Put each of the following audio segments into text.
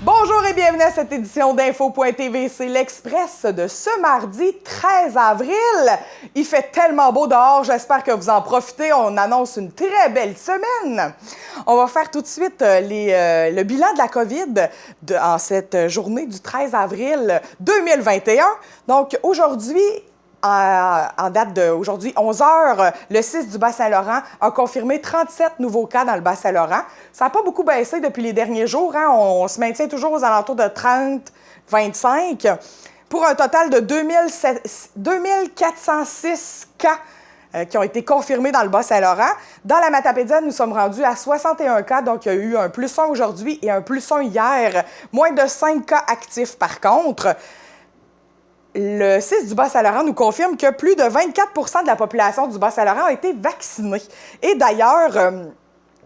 Bonjour et bienvenue à cette édition d'Info.tv. C'est l'Express de ce mardi 13 avril. Il fait tellement beau dehors, j'espère que vous en profitez. On annonce une très belle semaine. On va faire tout de suite le bilan de la COVID en cette journée du 13 avril 2021. Donc aujourd'hui, en date d'aujourd'hui, 11 h, le 6 du Bas-Saint-Laurent a confirmé 37 nouveaux cas dans le Bas-Saint-Laurent. Ça n'a pas beaucoup baissé depuis les derniers jours. Hein? On se maintient toujours aux alentours de 30-25 pour un total de 2406 cas qui ont été confirmés dans le Bas-Saint-Laurent. Dans la Matapédia, nous sommes rendus à 61 cas, donc il y a eu un +1 aujourd'hui et un +1 hier. Moins de 5 cas actifs par contre. Le 6 du Bas-Saint-Laurent nous confirme que plus de 24 % de la population du Bas-Saint-Laurent a été vaccinée. Et d'ailleurs,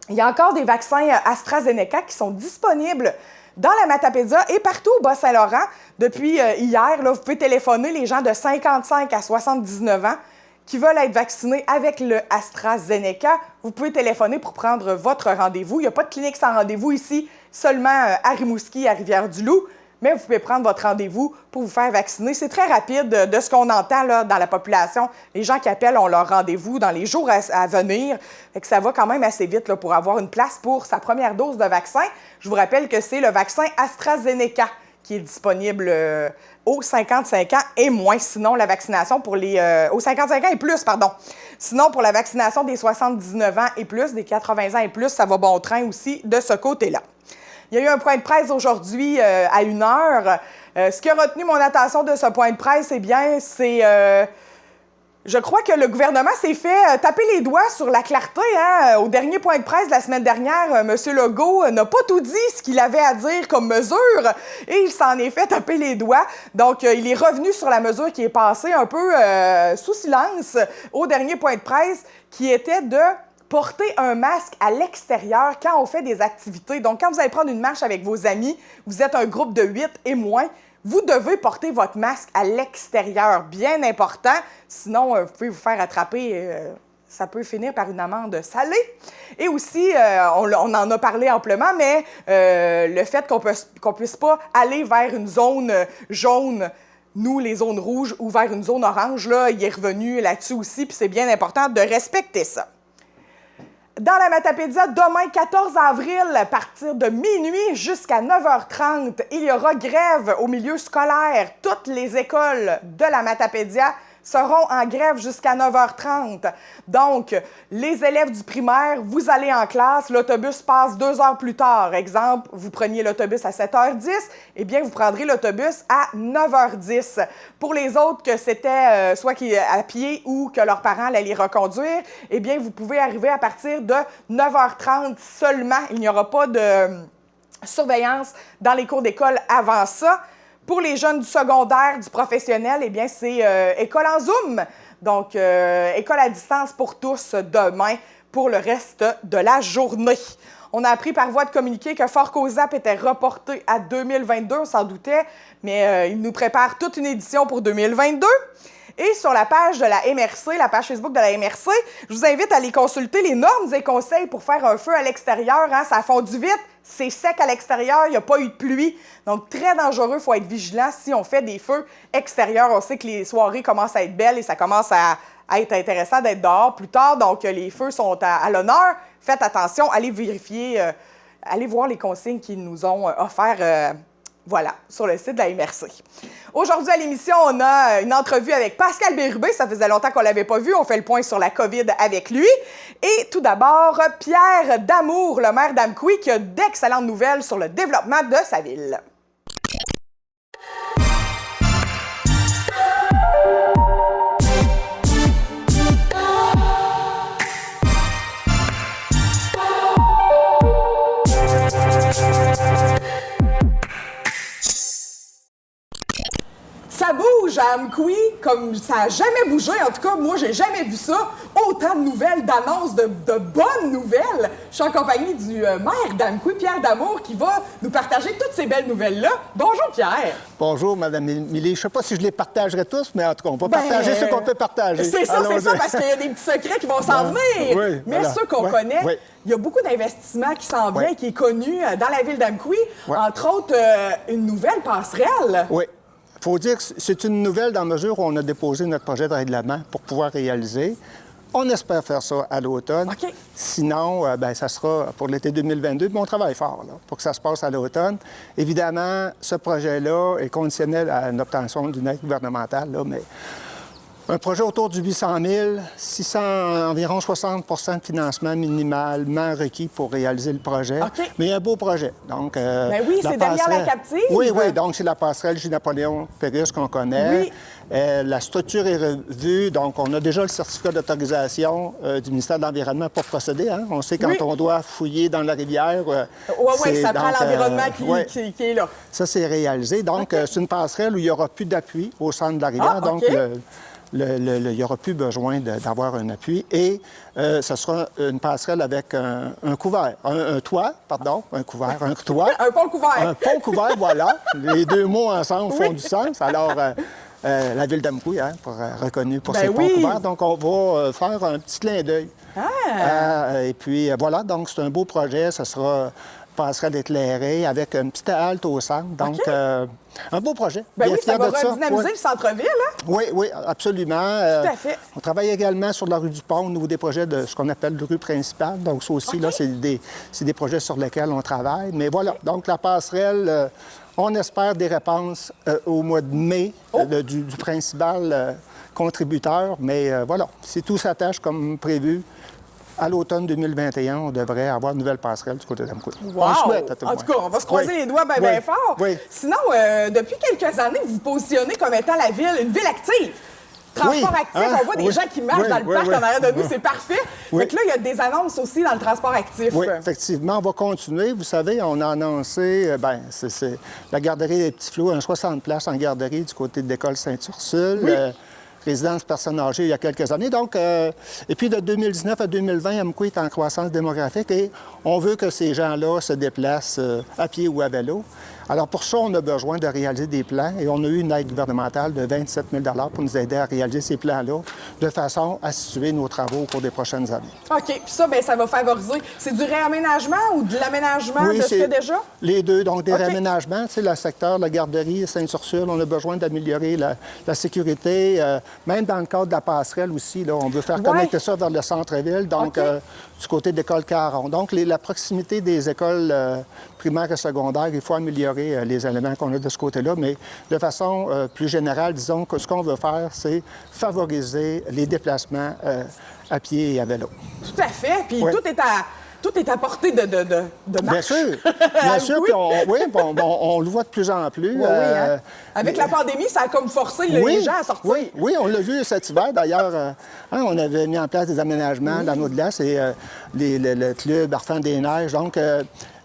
il y a encore des vaccins AstraZeneca qui sont disponibles dans la Matapédia et partout au Bas-Saint-Laurent. Depuis hier, là, vous pouvez téléphoner les gens de 55 à 79 ans qui veulent être vaccinés avec le AstraZeneca. Vous pouvez téléphoner pour prendre votre rendez-vous. Il n'y a pas de clinique sans rendez-vous ici, seulement à Rimouski, à Rivière-du-Loup. Mais vous pouvez prendre votre rendez-vous pour vous faire vacciner. C'est très rapide de ce qu'on entend là, dans la population. Les gens qui appellent ont leur rendez-vous dans les jours à venir. Fait que ça va quand même assez vite là, pour avoir une place pour sa première dose de vaccin. Je vous rappelle que c'est le vaccin AstraZeneca qui est disponible aux 55 ans et moins. Sinon, la vaccination pour les... aux 55 ans et plus, pardon. Sinon, pour la vaccination des 79 ans et plus, des 80 ans et plus, ça va bon train aussi de ce côté-là. Il y a eu un point de presse aujourd'hui à 1 h. Ce qui a retenu mon attention de ce point de presse, eh bien, c'est... je crois que le gouvernement s'est fait taper les doigts sur la clarté. Hein? Au dernier point de presse de la semaine dernière, M. Legault n'a pas tout dit ce qu'il avait à dire comme mesure et il s'en est fait taper les doigts. Donc, il est revenu sur la mesure qui est passée un peu sous silence au dernier point de presse, qui était de porter un masque à l'extérieur quand on fait des activités. Donc, quand vous allez prendre une marche avec vos amis, vous êtes un groupe de 8 et moins, vous devez porter votre masque à l'extérieur. Bien important, sinon vous pouvez vous faire attraper. Ça peut finir par une amende salée. Et aussi, on en a parlé amplement, mais le fait qu'on puisse pas aller vers une zone jaune, nous, les zones rouges, ou vers une zone orange, là, il est revenu là-dessus aussi, puis c'est bien important de respecter ça. Dans la Matapédia, demain, 14 avril, à partir de minuit jusqu'à 9h30, il y aura grève au milieu scolaire. Toutes les écoles de la Matapédia seront en grève jusqu'à 9h30. Donc, les élèves du primaire, vous allez en classe, l'autobus passe 2 heures plus tard. Exemple, vous preniez l'autobus à 7h10, eh bien, vous prendrez l'autobus à 9h10. Pour les autres, que c'était soit à pied ou que leurs parents allaient les reconduire, eh bien, vous pouvez arriver à partir de 9h30 seulement. Il n'y aura pas de surveillance dans les cours d'école avant ça. Pour les jeunes du secondaire, du professionnel, eh bien, c'est école en Zoom. Donc, école à distance pour tous demain pour le reste de la journée. On a appris par voie de communiqué que Fort Cozap était reporté à 2022, on s'en doutait, mais il nous prépare toute une édition pour 2022. Et sur la page de la MRC, la page Facebook de la MRC, je vous invite à aller consulter les normes et conseils pour faire un feu à l'extérieur. Hein? Ça a fondu vite, c'est sec à l'extérieur, il n'y a pas eu de pluie. Donc, très dangereux, il faut être vigilant si on fait des feux extérieurs. On sait que les soirées commencent à être belles et ça commence à être intéressant d'être dehors plus tard. Donc, les feux sont à l'honneur. Faites attention, allez vérifier, allez voir les consignes qu'ils nous ont offertes. Voilà, sur le site de la MRC. Aujourd'hui, à l'émission, on a une entrevue avec Pascal Bérubé. Ça faisait longtemps qu'on ne l'avait pas vu. On fait le point sur la COVID avec lui. Et tout d'abord, Pierre Damour, le maire d'Amqui, qui a d'excellentes nouvelles sur le développement de sa ville. Ça bouge village à Amqui, comme ça n'a jamais bougé, en tout cas, moi, j'ai jamais vu ça. Autant de nouvelles, d'annonces, de bonnes nouvelles. Je suis en compagnie du maire d'Amqui, Pierre Damour, qui va nous partager toutes ces belles nouvelles-là. Bonjour, Pierre. Bonjour, Mme Émilie. Je ne sais pas si je les partagerai tous, mais en tout cas, on va partager ce qu'on peut partager. C'est ça, parce qu'il y a des petits secrets qui vont s'en venir. Oui, mais voilà. ceux qu'on connaît, oui. il y a beaucoup d'investissements qui s'en viennent, qui est connu dans la ville d'Amqui. Entre autres, une nouvelle passerelle. Oui. Il faut dire que c'est une nouvelle dans la mesure où on a déposé notre projet de règlement pour pouvoir réaliser. On espère faire ça à l'automne. OK. Sinon, ça sera pour l'été 2022. Mais on travaille fort là, pour que ça se passe à l'automne. Évidemment, ce projet-là est conditionnel à une obtention d'une aide gouvernementale, là, mais un projet autour du 800 000, environ 60 de financement minimalement requis pour réaliser le projet. OK. Mais un beau projet. Donc, oui, c'est derrière la captive. Oui, donc c'est la passerelle J-Napoléon Pérus qu'on connaît. Oui. La structure est revue, donc on a déjà le certificat d'autorisation du ministère de l'Environnement pour procéder. Hein? On sait quand on doit fouiller dans la rivière. Oui, ça prend l'environnement qui est là. Ça, c'est réalisé. Donc, c'est une passerelle où il n'y aura plus d'appui au centre de la rivière. Donc, il n'y aura plus besoin d'avoir un appui. Et ce sera une passerelle avec un couvert, un toit, pardon, un couvert, un toit. Un pont couvert. Un pont couvert, voilà. Les deux mots ensemble font du sens. Alors, la ville d'Amqui, hein, reconnue pour ses ponts couverts. Donc, on va faire un petit clin d'œil. Et puis, voilà, donc c'est un beau projet. Ce sera passerelle éclairée avec une petite halte au centre. Donc, un beau projet. Oui, ça va redynamiser le centre-ville, hein? Oui, absolument. Tout à fait. On travaille également sur la rue du Pont au niveau des projets de ce qu'on appelle de rue principale. Donc, ça aussi, là, c'est des projets sur lesquels on travaille. Mais voilà, donc la passerelle, on espère des réponses au mois de mai du principal contributeur. Mais voilà, si tout s'attache comme prévu, à l'automne 2021, on devrait avoir une nouvelle passerelle du côté d'Amqui. Wow! On le souhaite à tout le monde. En tout cas, on va se croiser les doigts bien fort. Oui. Sinon, depuis quelques années, vous vous positionnez comme étant la ville, une ville active. Transport actif, on voit des gens qui marchent dans le parc en arrière de nous, c'est parfait. Fait que là, il y a des annonces aussi dans le transport actif. Oui, effectivement, on va continuer. Vous savez, on a annoncé, c'est la garderie des Petits Flots, un 60 places en garderie du côté de l'école Sainte-Ursule. Résidence personnes âgées il y a quelques années. Donc, et puis de 2019 à 2020, Amqui est en croissance démographique et on veut que ces gens-là se déplacent à pied ou à vélo. Alors, pour ça, on a besoin de réaliser des plans et on a eu une aide gouvernementale de 27 000 pour nous aider à réaliser ces plans-là de façon à situer nos travaux au cours des prochaines années. OK. Puis ça, ça va favoriser. C'est du réaménagement ou de l'aménagement de ce qu'il y a déjà? Les deux. Donc, des réaménagements. Tu sais, le secteur, la garderie, Sainte-Ursule, on a besoin d'améliorer la sécurité. Même dans le cadre de la passerelle aussi, là, on veut faire connecter ça vers le centre-ville. Donc, du côté de l'école Caron. Donc, la proximité des écoles primaires et secondaires, il faut améliorer les éléments qu'on a de ce côté-là, mais de façon plus générale, disons que ce qu'on veut faire, c'est favoriser les déplacements à pied et à vélo. Tout à fait. Puis tout est à portée de marche. Bien sûr. Bien sûr. Puis on le voit de plus en plus. Hein? Avec la pandémie, ça a comme forcé les gens à sortir. Oui, on l'a vu cet hiver. D'ailleurs, on avait mis en place des aménagements dans nos glaces et le club Arfans des Neiges. Donc,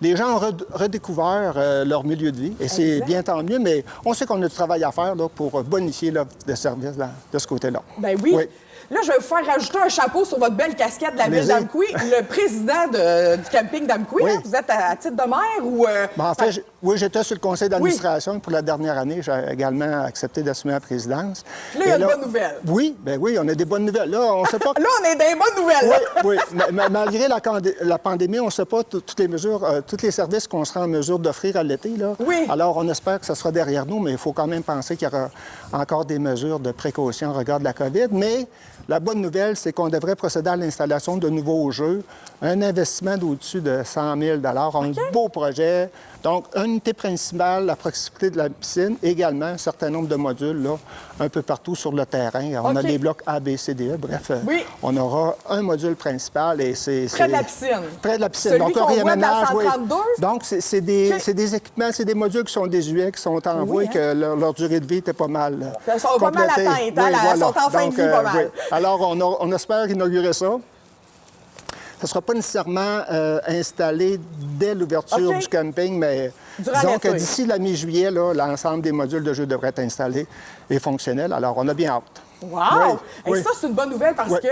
les gens ont redécouvert leur milieu de vie et c'est bien tant mieux, mais on sait qu'on a du travail à faire là, pour bonifier l'offre de services de ce côté-là. Ben oui. Là, je vais vous faire rajouter un chapeau sur votre belle casquette de la ville d'Amqui. Le président du camping d'Amqui, vous êtes à titre de maire ou... En fait, j'étais sur le conseil d'administration pour la dernière année. J'ai également accepté d'assumer la présidence. Là, il y a de bonnes nouvelles. Oui, on a des bonnes nouvelles. Là, on sait pas... Là, on est des bonnes nouvelles. Oui. Mais malgré la pandémie, on ne sait pas toutes les mesures, tous les services qu'on sera en mesure d'offrir à l'été. Oui. Alors, on espère que ça sera derrière nous, mais il faut quand même penser qu'il y aura encore des mesures de précaution au regard de la COVID. Mais la bonne nouvelle, c'est qu'on devrait procéder à l'installation de nouveaux jeux, un investissement d'au-dessus de 100 000 un beau projet. Donc, une unité principale à proximité de la piscine, également un certain nombre de modules là, un peu partout sur le terrain. On a des blocs A, B, C, D, E. Bref, on aura un module principal et c'est... Près de la piscine. Près de la piscine. Celui donc, on réaménage. Donc, c'est des équipements, c'est des modules qui sont désuets, qui sont en voie et que leur durée de vie était pas mal Ils sont pas mal atteintes. Ils sont en fin de vie pas mal. Alors, on espère inaugurer ça. Ça ne sera pas nécessairement installé dès l'ouverture du camping, mais Disons que d'ici la mi-juillet, l'ensemble des modules de jeu devraient être installés et fonctionnels. Alors, on a bien hâte. Wow! Oui, Et oui. ça, c'est une bonne nouvelle parce que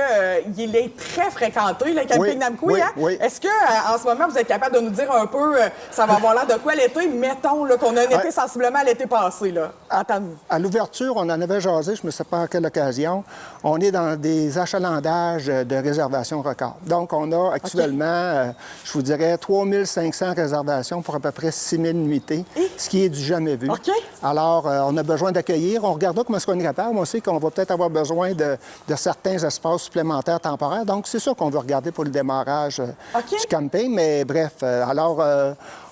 il est très fréquenté, le camping Namkoui. Oui, hein? oui. Est-ce que en ce moment, vous êtes capable de nous dire un peu, ça va avoir l'air de quoi l'été? Mettons qu'on a un été sensiblement à l'été passé, là. Entends-nous. À l'ouverture, on en avait jasé, je ne sais pas à quelle occasion. On est dans des achalandages de réservations records. Donc, on a actuellement, je vous dirais, 3500 réservations pour à peu près 6000 nuitées, ce qui est du jamais vu. Alors, on a besoin d'accueillir. On regardera comment est-ce qu'on est capable. On sait qu'on va peut-être avoir besoin de certains espaces supplémentaires temporaires. Donc, c'est ça qu'on veut regarder pour le démarrage du camping. Mais bref,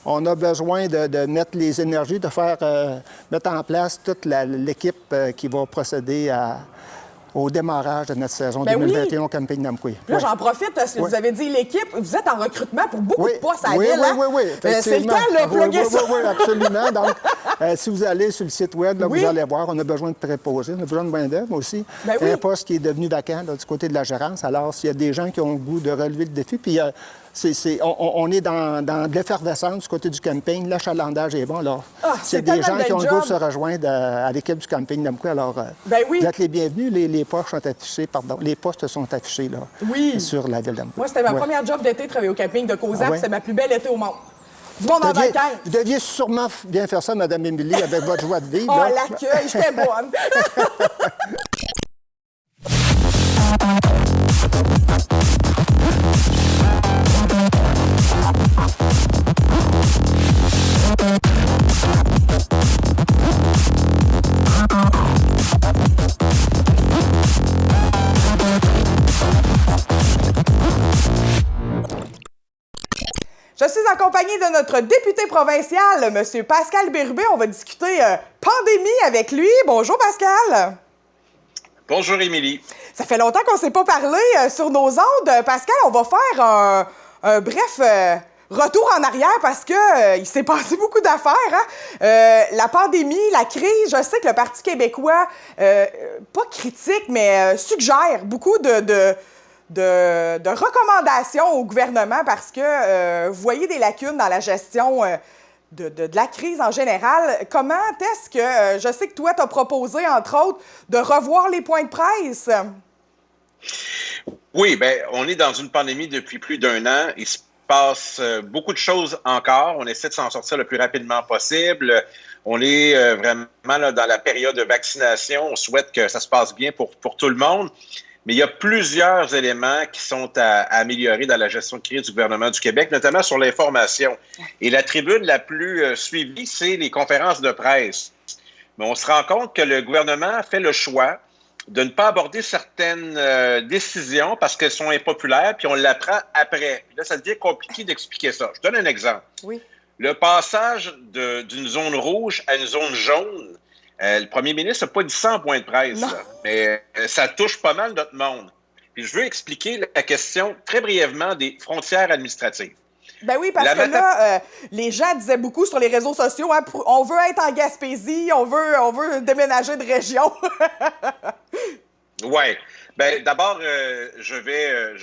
on a besoin de mettre les énergies, de faire mettre en place toute l'équipe qui va procéder au démarrage de notre saison 2021 au camping Namkoui. Là, j'en profite, parce que vous avez dit l'équipe, vous êtes en recrutement pour beaucoup de postes à la oui, ville. Oui, c'est le temps de plugger ça. Oui, absolument. Donc, si vous allez sur le site web, là, vous allez voir, on a besoin de préposés, on a besoin de main-d'œuvre aussi. Un poste qui est devenu vacant là, du côté de la gérance. Alors, s'il y a des gens qui ont le goût de relever le défi, puis on est dans de l'effervescence du côté du camping. L'achalandage est bon. Alors, s'il y a des gens qui ont le goût de se rejoindre à l'équipe du camping Namkoui, alors vous êtes les bienvenus. Les postes sont affichés là, sur la ville d'Amkoui. Moi, c'était ma première job d'été, travailler au camping de Cozap. C'est ma plus belle été au monde. Du monde en vacances. Vous deviez sûrement bien faire ça, Mme Émilie, avec votre joie de vivre. Oh, l'accueil, j'étais bonne. Je suis en compagnie de notre député provincial, M. Pascal Bérubé. On va discuter pandémie avec lui. Bonjour, Pascal. Bonjour, Émilie. Ça fait longtemps qu'on ne s'est pas parlé sur nos ondes. Pascal, on va faire un bref retour en arrière parce que il s'est passé beaucoup d'affaires. La pandémie, la crise, je sais que le Parti québécois, pas critique, mais suggère beaucoup de recommandations au gouvernement parce que vous voyez des lacunes dans la gestion de la crise en général. Comment est-ce que, je sais que toi, tu as proposé, entre autres, de revoir les points de presse? Oui, bien, on est dans une pandémie depuis plus d'un an. Il se passe beaucoup de choses encore. On essaie de s'en sortir le plus rapidement possible. On est vraiment là, dans la période de vaccination. On souhaite que ça se passe bien pour tout le monde. Mais il y a plusieurs éléments qui sont à améliorer dans la gestion de crise du gouvernement du Québec, notamment sur l'information. Et la tribune la plus suivie, c'est les conférences de presse. Mais on se rend compte que le gouvernement fait le choix de ne pas aborder certaines décisions parce qu'elles sont impopulaires, puis on l'apprend après. Puis là, ça devient compliqué d'expliquer ça. Je donne un exemple. Oui. Le passage d'une zone rouge à une zone jaune, le premier ministre n'a pas dit ça en point de presse, mais ça touche pas mal notre monde. Puis je veux expliquer la question très brièvement des frontières administratives. Ben oui, parce que là, les gens disaient beaucoup sur les réseaux sociaux, hein, on veut être en Gaspésie, on veut déménager de région. Oui. Bien, d'abord, je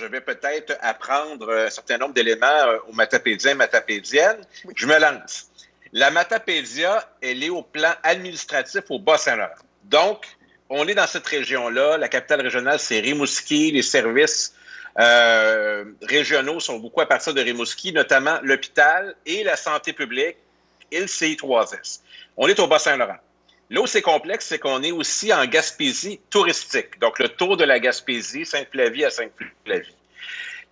vais peut-être apprendre un certain nombre d'éléments aux matapédiens et matapédiennes. Oui. Je me lance. La Matapédia, elle est au plan administratif au Bas-Saint-Laurent. Donc, on est dans cette région-là. La capitale régionale, c'est Rimouski. Les services régionaux sont beaucoup à partir de Rimouski, notamment l'hôpital et la santé publique et le CI3S. On est au Bas-Saint-Laurent. Là où c'est complexe, c'est qu'on est aussi en Gaspésie touristique. Donc, le tour de la Gaspésie, Sainte-Flavie à Sainte-Flavie.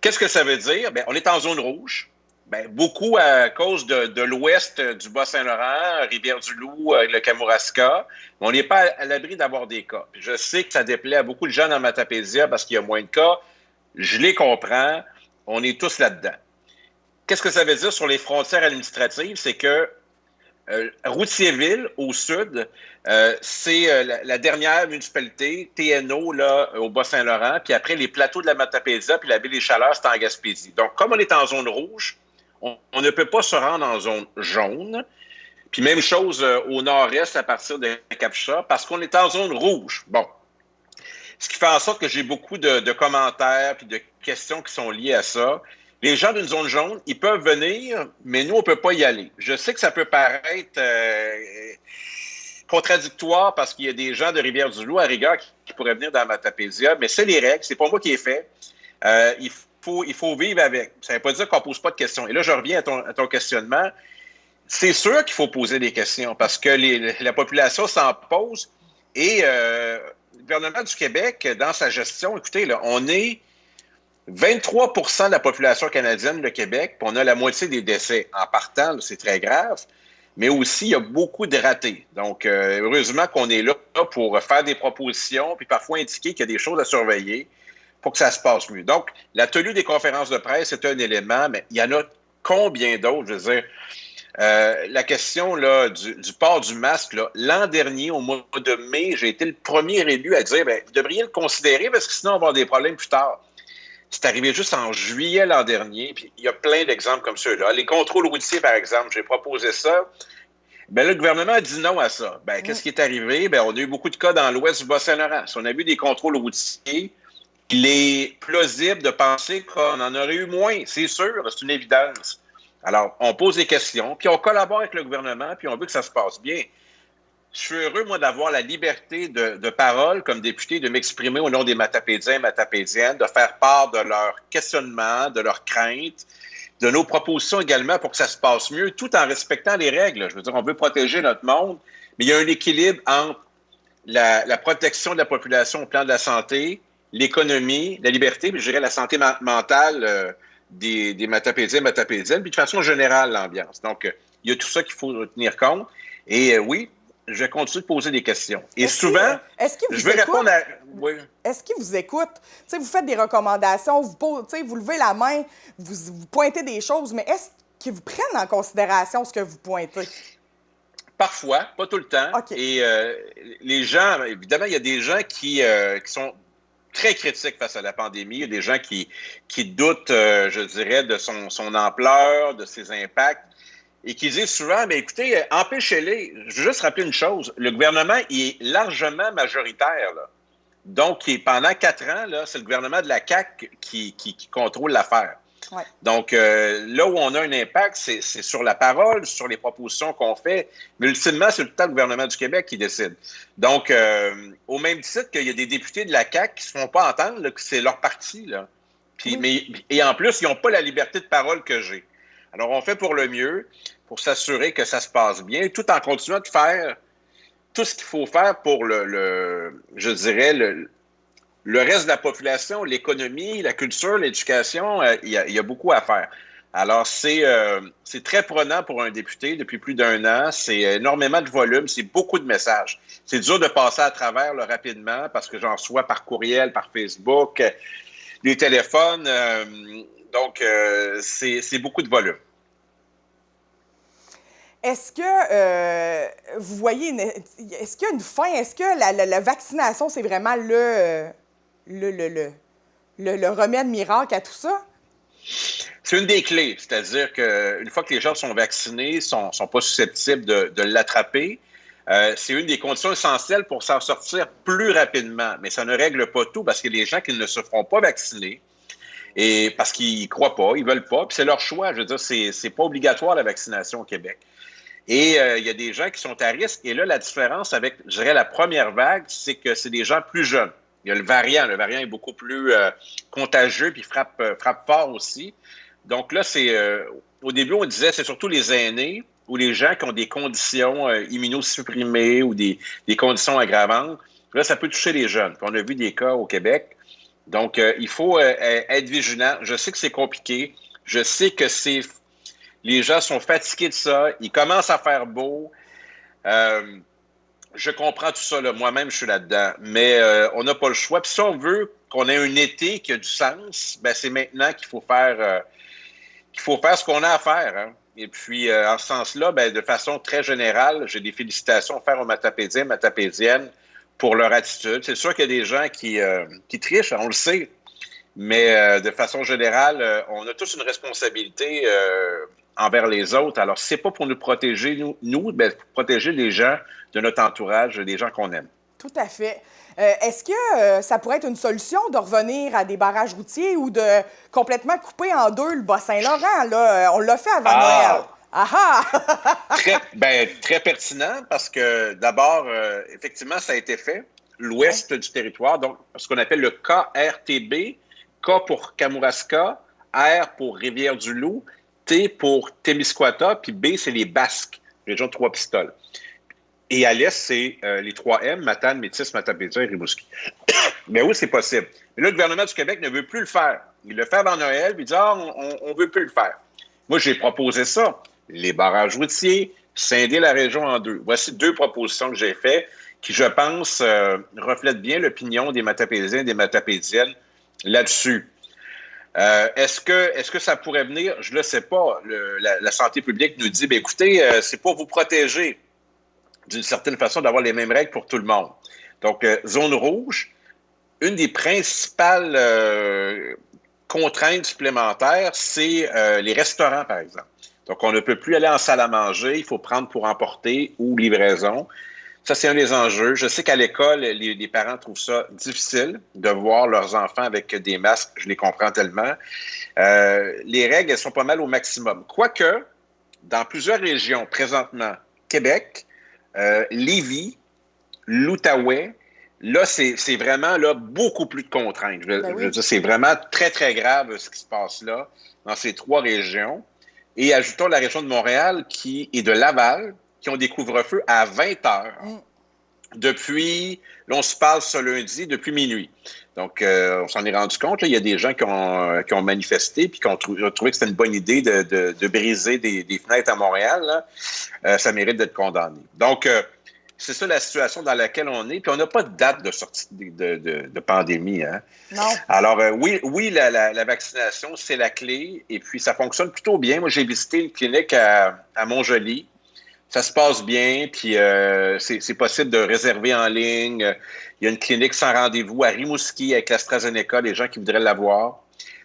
Qu'est-ce que ça veut dire? Bien, on est en zone rouge. Bien, beaucoup à cause de l'ouest du Bas-Saint-Laurent, Rivière-du-Loup, le Kamouraska. Mais on n'est pas à l'abri d'avoir des cas. Puis je sais que ça déplaît à beaucoup de gens dans Matapédia parce qu'il y a moins de cas. Je les comprends. On est tous là-dedans. Qu'est-ce que ça veut dire sur les frontières administratives? C'est que Routierville, au sud, c'est la dernière municipalité, TNO, là, au Bas-Saint-Laurent. Puis après, les plateaux de la Matapédia puis la baie des Chaleurs, c'est en Gaspésie. Donc, comme on est en zone rouge, on ne peut pas se rendre en zone jaune. Puis même chose au nord-est à partir de Cap-Chat, parce qu'on est en zone rouge. Bon. Ce qui fait en sorte que j'ai beaucoup de commentaires puis de questions qui sont liées à ça. les gens d'une zone jaune, ils peuvent venir, mais nous, on ne peut pas y aller. Je sais que ça peut paraître contradictoire parce qu'il y a des gens de Rivière-du-Loup, à rigueur, qui pourraient venir dans Matapédia, mais c'est les règles, c'est pas moi qui ai fait. Il faut vivre avec. Ça ne veut pas dire qu'on ne pose pas de questions. Et là, je reviens à ton questionnement. C'est sûr qu'il faut poser des questions parce que la population s'en pose. Et le gouvernement du Québec, dans sa gestion, écoutez, là, on est 23 % de la population canadienne, le Québec, puis on a la moitié des décès. En partant, c'est très grave. Mais aussi, il y a beaucoup de ratés. Donc, heureusement qu'on est là pour faire des propositions, puis parfois indiquer qu'il y a des choses à surveiller pour que ça se passe mieux. Donc, la tenue des conférences de presse, c'est un élément, mais il y en a combien d'autres? Je veux dire, la question là, du port du masque, l'an dernier, au mois de mai, j'ai été le premier élu à dire, bien, vous devriez le considérer parce que sinon, on va avoir des problèmes plus tard. C'est arrivé juste en juillet l'an dernier, puis il y a plein d'exemples comme ceux-là. Les contrôles routiers, par exemple, j'ai proposé ça. Bien, le gouvernement a dit non à ça. Bien, qu'est-ce qui est arrivé? Bien, on a eu beaucoup de cas dans l'ouest du Bas-Saint-Laurent. Si on a vu des contrôles routiers, il est plausible de penser qu'on en aurait eu moins. C'est sûr, c'est une évidence. Alors, on pose des questions, puis on collabore avec le gouvernement, puis on veut que ça se passe bien. Je suis heureux, moi, d'avoir la liberté de parole comme député, de m'exprimer au nom des Matapédiens et Matapédiennes, de faire part de leurs questionnements, de leurs craintes, de nos propositions également pour que ça se passe mieux, tout en respectant les règles. Je veux dire, on veut protéger notre monde, mais il y a un équilibre entre la protection de la population au plan de la santé, l'économie, la liberté, puis je dirais la santé mentale des Matapédiens et Matapédiennes, puis de façon générale, l'ambiance. Donc, il y a tout ça qu'il faut tenir compte. Et oui, je vais continuer de poser des questions. Et souvent, je vais répondre à... Oui. Est-ce qu'ils vous écoutent? T'sais, vous faites des recommandations, vous levez la main, vous pointez des choses, mais est-ce qu'ils vous prennent en considération ce que vous pointez? Parfois, pas tout le temps. Okay. Et les gens, évidemment, il y a des gens qui sont très critiques face à la pandémie. Il y a des gens qui doutent, je dirais, de son ampleur, de ses impacts. Et qui disent souvent, mais écoutez, empêchez-les. Je veux juste rappeler une chose. Le gouvernement il est largement majoritaire. Là. Donc, pendant 4 ans, là, c'est le gouvernement de la CAQ qui contrôle l'affaire. Ouais. Donc, là où on a un impact, c'est sur la parole, sur les propositions qu'on fait. Mais ultimement, c'est tout le temps le gouvernement du Québec qui décide. Donc, au même titre qu'il y a des députés de la CAQ qui ne se font pas entendre, là, que c'est leur parti. Là. Puis, et en plus, ils n'ont pas la liberté de parole que j'ai. Alors, on fait pour le mieux, pour s'assurer que ça se passe bien, tout en continuant de faire tout ce qu'il faut faire pour je dirais, le reste de la population, l'économie, la culture, l'éducation. Il y a beaucoup à faire. Alors, c'est très prenant pour un député depuis plus d'1 an. C'est énormément de volume, c'est beaucoup de messages. C'est dur de passer à travers rapidement parce que j'en reçois par courriel, par Facebook, les téléphones. Donc, c'est beaucoup de volume. Est-ce que vous voyez, est-ce qu'il y a une fin? Est-ce que la vaccination, c'est vraiment le remède miracle à tout ça? C'est une des clés. C'est-à-dire qu'une fois que les gens sont vaccinés, ne sont pas susceptibles de l'attraper, c'est une des conditions essentielles pour s'en sortir plus rapidement. Mais ça ne règle pas tout parce que les gens qui ne se feront pas vacciner, et parce qu'ils ne croient pas, ils ne veulent pas, puis c'est leur choix. Je veux dire, c'est pas obligatoire la vaccination au Québec. Et il y a des gens qui sont à risque. Et là, la différence avec, je dirais, la première vague, c'est que c'est des gens plus jeunes. Il y a le variant. Le variant est beaucoup plus contagieux puis frappe fort aussi. Donc là, au début, on disait c'est surtout les aînés ou les gens qui ont des conditions immunosupprimées ou des conditions aggravantes. Là, ça peut toucher les jeunes. Puis on a vu des cas au Québec. Donc, il faut être vigilant. Je sais que c'est compliqué. Je sais que les gens sont fatigués de ça. Il commence à faire beau. Je comprends tout ça. Là. Moi-même, je suis là-dedans. Mais on n'a pas le choix. Puis si on veut qu'on ait un été qui a du sens, ben c'est maintenant qu'il faut faire ce qu'on a à faire. Hein. Et puis, en ce sens-là, ben, de façon très générale, j'ai des félicitations à faire aux Matapédiens, Matapédiennes pour leur attitude. C'est sûr qu'il y a des gens qui trichent, on le sait. Mais de façon générale, on a tous une responsabilité envers les autres. Alors, c'est pas pour nous protéger, nous mais pour protéger les gens de notre entourage, des gens qu'on aime. Tout à fait. Est-ce que ça pourrait être une solution de revenir à des barrages routiers ou de complètement couper en deux le Bas-Saint-Laurent? Là? On l'a fait avant Noël. Ah ah! Très pertinent parce que d'abord, effectivement, ça a été fait. L'ouest du territoire, donc ce qu'on appelle le KRTB, K pour Kamouraska, R pour Rivière-du-Loup, T pour Témiscouata, puis B, c'est les Basques, région de Trois-Pistoles. Et à l'est, c'est les 3M, Matane, Métis, Matapédia et Rimouski. Mais oui, c'est possible. Mais là, le gouvernement du Québec ne veut plus le faire. Il le fait avant Noël, puis il dit « Ah, on ne veut plus le faire ». Moi, j'ai proposé ça. Les barrages routiers, scinder la région en deux. Voici 2 propositions que j'ai faites qui, je pense, reflètent bien l'opinion des Matapédiens et des Matapédiennes là-dessus. Est-ce que ça pourrait venir? Je ne le sais pas. La santé publique nous dit, écoutez, c'est pour vous protéger d'une certaine façon d'avoir les mêmes règles pour tout le monde. Donc, zone rouge, une des principales contraintes supplémentaires, c'est les restaurants, par exemple. Donc, on ne peut plus aller en salle à manger, il faut prendre pour emporter ou livraison. Ça, c'est un des enjeux. Je sais qu'à l'école, les parents trouvent ça difficile de voir leurs enfants avec des masques. Je les comprends tellement. Les règles, elles sont pas mal au maximum. Quoique, dans plusieurs régions, présentement, Québec, Lévis, l'Outaouais, là, c'est vraiment là, beaucoup plus de contraintes. Je veux dire, c'est vraiment très, très grave ce qui se passe là, dans ces 3 régions. Et ajoutons la région de Montréal et de Laval, qui ont des couvre-feux à 20 heures. Depuis, là, on se parle ce lundi, depuis minuit. Donc, on s'en est rendu compte. Là, il y a des gens qui ont manifesté puis qui ont trouvé que c'était une bonne idée de briser des fenêtres à Montréal. Là. Ça mérite d'être condamné. Donc, c'est ça la situation dans laquelle on est. Puis on n'a pas de date de sortie de pandémie. Hein? Non. Alors, oui, la vaccination, c'est la clé. Et puis, ça fonctionne plutôt bien. Moi, j'ai visité une clinique à Montjoly. Ça se passe bien. Puis, c'est possible de réserver en ligne. Il y a une clinique sans rendez-vous à Rimouski avec l'AstraZeneca, les gens qui voudraient l'avoir.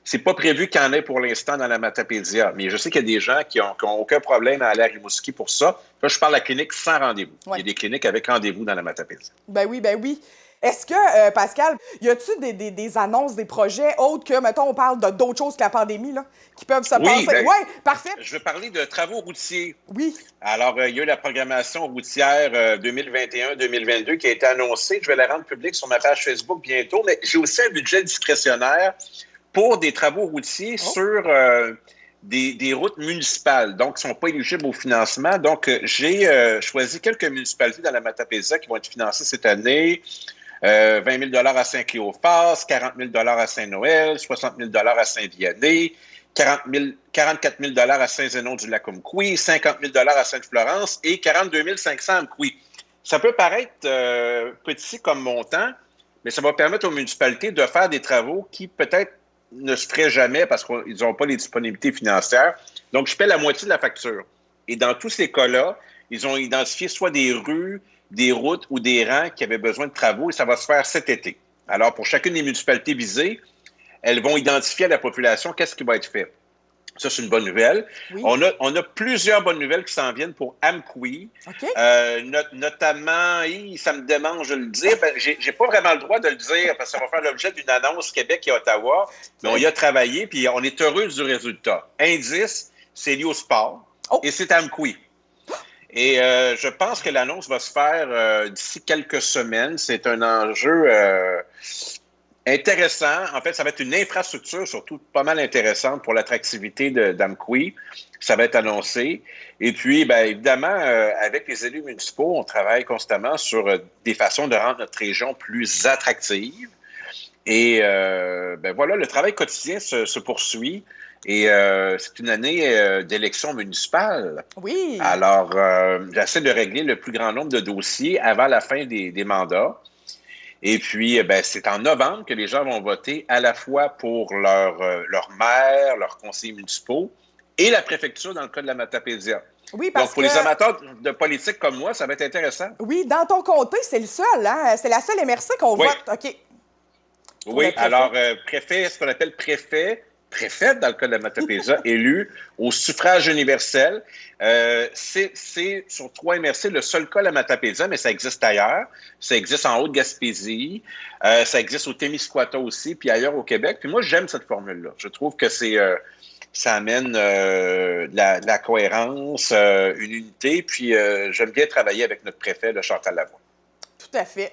C'est pas prévu qu'il y en ait pour l'instant dans la Matapédia, mais je sais qu'il y a des gens qui ont aucun problème à aller à Rimouski pour ça. Là, je parle de la clinique sans rendez-vous. Ouais. Il y a des cliniques avec rendez-vous dans la Matapédia. Ben oui. Est-ce que, Pascal, y a-tu des annonces, des projets autres que, mettons, on parle d'autres choses que la pandémie, là, qui peuvent se passer? Oui, parfait. Je veux parler de travaux routiers. Oui. Alors, il y a eu la programmation routière 2021-2022 qui a été annoncée. Je vais la rendre publique sur ma page Facebook bientôt, mais j'ai aussi un budget discrétionnaire pour des travaux routiers sur des routes municipales, donc qui ne sont pas éligibles au financement. Donc, j'ai choisi quelques municipalités dans la Matapédia qui vont être financées cette année. 20 000 à Saint-Cléophas, 40 000 à Saint-Noël, 60 000 à Saint-Vianney, 44 000 à Saint-Zénon-du-Lac-Oumkoui, 50 000 à Sainte-Florence et 42 500 à Amkoui. Ça peut paraître petit comme montant, mais ça va permettre aux municipalités de faire des travaux qui peut-être ne se feraient jamais parce qu'ils n'ont pas les disponibilités financières. Donc, je paie la moitié de la facture. Et dans tous ces cas-là, ils ont identifié soit des rues, des routes ou des rangs qui avaient besoin de travaux et ça va se faire cet été. Alors, pour chacune des municipalités visées, elles vont identifier à la population qu'est-ce qui va être fait. Ça, c'est une bonne nouvelle. Oui. On a plusieurs bonnes nouvelles qui s'en viennent pour Amkoui. Okay. Notamment, ça me démange de le dire. J'ai pas vraiment le droit de le dire parce que ça va faire l'objet d'une annonce Québec et Ottawa. Mais on y a travaillé puis on est heureux du résultat. Indice, c'est lié au sport et c'est Amkoui. Et je pense que l'annonce va se faire d'ici quelques semaines. C'est un enjeu intéressant. En fait, ça va être une infrastructure surtout pas mal intéressante pour l'attractivité d'Amkoui. Ça va être annoncé. Et puis, bien évidemment, avec les élus municipaux, on travaille constamment sur des façons de rendre notre région plus attractive. Et voilà, le travail quotidien se poursuit. Et c'est une année d'élection municipale. Oui. Alors, j'essaie de régler le plus grand nombre de dossiers avant la fin des mandats. Et puis, c'est en novembre que les gens vont voter à la fois pour leur maire, leurs conseillers municipaux et la préfecture dans le cas de la Matapédia. Oui, parce donc, pour les amateurs de politique comme moi, ça va être intéressant. Oui, dans ton comté, c'est le seul, hein? C'est la seule MRC qu'on vote. OK. Oui, alors, préfet, ce qu'on appelle préfet préfète, dans le cas de la Matapédia, élue au suffrage universel. C'est sur 3 MRC le seul cas de la Matapédia, mais ça existe ailleurs. Ça existe en Haute-Gaspésie, ça existe au Témiscouata aussi, puis ailleurs au Québec. Puis moi, j'aime cette formule-là. Je trouve que ça amène de la cohérence, une unité, puis j'aime bien travailler avec notre préfet, le Chantal Lavoie. Tout à fait.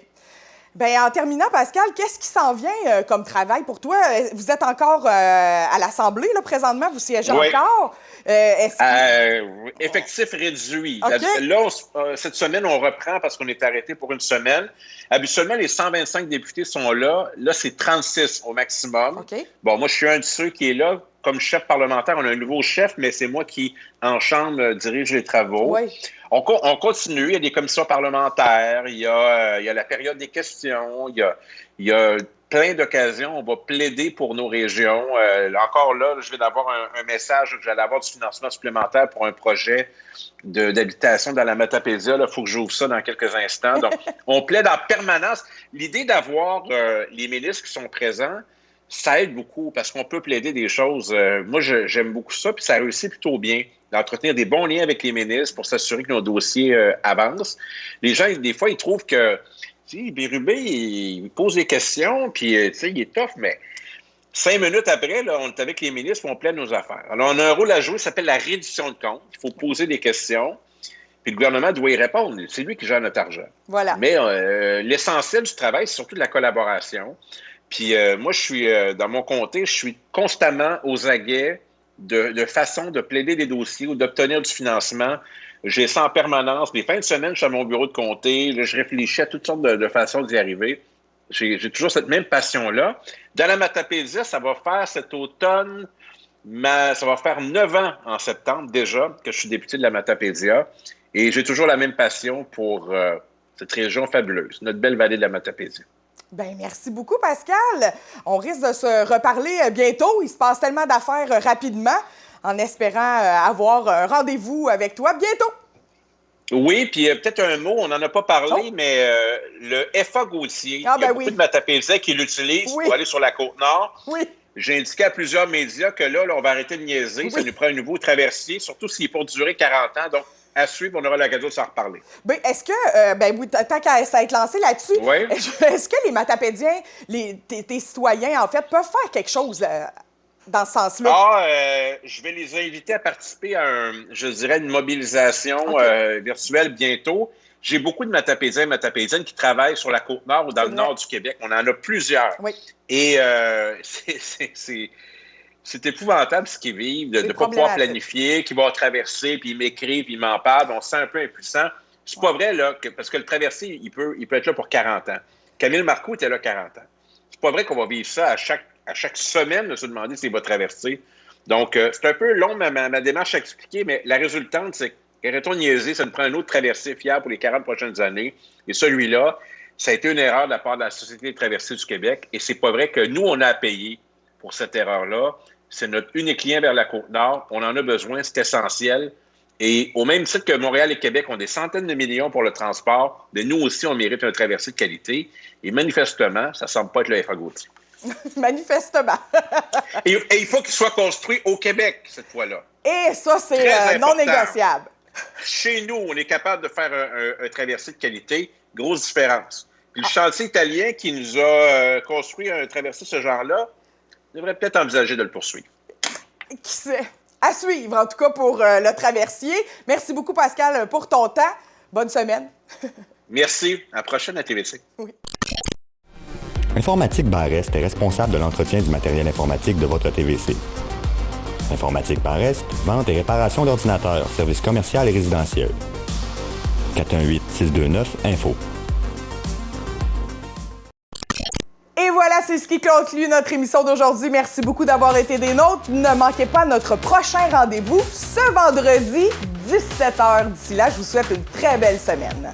Bien, en terminant, Pascal, qu'est-ce qui s'en vient comme travail pour toi? Vous êtes encore à l'Assemblée, là, présentement? Vous siégez encore? Effectif réduit. Okay. Là, cette semaine, on reprend parce qu'on est arrêté pour une semaine. Habituellement, les 125 députés sont là. Là, c'est 36 au maximum. Okay. Bon, moi, je suis un de ceux qui est là. Comme chef parlementaire, on a un nouveau chef, mais c'est moi qui, en chambre, dirige les travaux. Oui. On continue. Il y a des commissions parlementaires. Il y a la période des questions. Il y a plein d'occasions. On va plaider pour nos régions. Encore là, je vais avoir un message que j'allais avoir du financement supplémentaire pour un projet d'habitation dans la Matapédia. Il faut que j'ouvre ça dans quelques instants. Donc, on plaide en permanence. L'idée d'avoir les ministres qui sont présents, ça aide beaucoup parce qu'on peut plaider des choses. Moi, j'aime beaucoup ça, puis ça réussit plutôt bien d'entretenir des bons liens avec les ministres pour s'assurer que nos dossiers avancent. Les gens, des fois, ils trouvent que Bérubé, il pose des questions, puis il est tough, mais 5 minutes après, là, on est avec les ministres, on plaide nos affaires. Alors, on a un rôle à jouer, ça s'appelle la reddition de comptes. Il faut poser des questions, puis le gouvernement doit y répondre. C'est lui qui gère notre argent. Voilà. Mais l'essentiel du travail, c'est surtout de la collaboration. Puis moi, je suis dans mon comté, je suis constamment aux aguets de façon de plaider des dossiers ou d'obtenir du financement. J'ai ça en permanence. Les fins de semaine, je suis à mon bureau de comté. Là, je réfléchis à toutes sortes de façons d'y arriver. J'ai toujours cette même passion-là. Dans la Matapédia, ça va faire cet automne, ça va faire 9 ans en septembre déjà que je suis député de la Matapédia. Et j'ai toujours la même passion pour cette région fabuleuse, notre belle vallée de la Matapédia. Bien, merci beaucoup, Pascal. On risque de se reparler bientôt. Il se passe tellement d'affaires rapidement, en espérant avoir un rendez-vous avec toi bientôt. Oui, puis peut-être un mot, on n'en a pas parlé, mais le FA Gauthier, il y a beaucoup de Matapédiens qui l'utilisent pour aller sur la Côte-Nord. Oui. J'ai indiqué à plusieurs médias que là, on va arrêter de niaiser. Oui. Ça nous prend un nouveau traversier, surtout s'il est pour durer 40 ans. Donc, à suivre, on aura l'occasion de s'en reparler. Bien, est-ce que, tant qu'à ça être lancé là-dessus, oui. Est-ce que les Matapédiens, tes citoyens, en fait, peuvent faire quelque chose dans ce sens-là? Je vais les inviter à participer à une mobilisation virtuelle bientôt. J'ai beaucoup de Matapédiens et Matapédiennes qui travaillent sur la Côte-Nord ou dans le nord du Québec. On en a plusieurs. Oui. Et c'est épouvantable ce qu'ils vivent, de ne pas pouvoir planifier, qu'ils vont traverser, puis ils m'écrivent, puis ils m'en parlent. On se sent un peu impuissant. C'est pas vrai, là, parce que le traversier, il peut être là pour 40 ans. Camille Marcoux était là 40 ans. C'est pas vrai qu'on va vivre ça à chaque semaine, de se demander s'il va traverser. Donc, c'est un peu long, ma démarche à expliquer, mais la résultante, c'est qu'arrêtons de niaiser, ça nous prend un autre traversier fiable pour les 40 prochaines années. Et celui-là, ça a été une erreur de la part de la Société des traversiers du Québec. Et c'est pas vrai que nous, on a à payer pour cette erreur-là. C'est notre unique lien vers la Côte-Nord. On en a besoin, c'est essentiel. Et au même titre que Montréal et Québec ont des centaines de millions pour le transport, mais nous aussi, on mérite un traversier de qualité. Et manifestement, ça ne semble pas être le FA Gauthier. Manifestement. et il faut qu'il soit construit au Québec, cette fois-là. Et ça, c'est non négociable. Chez nous, on est capable de faire un traversier de qualité. Grosse différence. Puis le chantier italien qui nous a construit un traversier de ce genre-là, devrait peut-être envisager de le poursuivre. Qui sait? À suivre, en tout cas, pour le traversier. Merci beaucoup, Pascal, pour ton temps. Bonne semaine. Merci. À la prochaine à TVC. Oui. Informatique Barest est responsable de l'entretien du matériel informatique de votre TVC. Informatique Barest, vente et réparation d'ordinateurs, services commerciaux et résidentiels. 418-629-INFO. Et voilà, c'est ce qui conclut notre émission d'aujourd'hui. Merci beaucoup d'avoir été des nôtres. Ne manquez pas notre prochain rendez-vous ce vendredi, 17h. D'ici là, je vous souhaite une très belle semaine.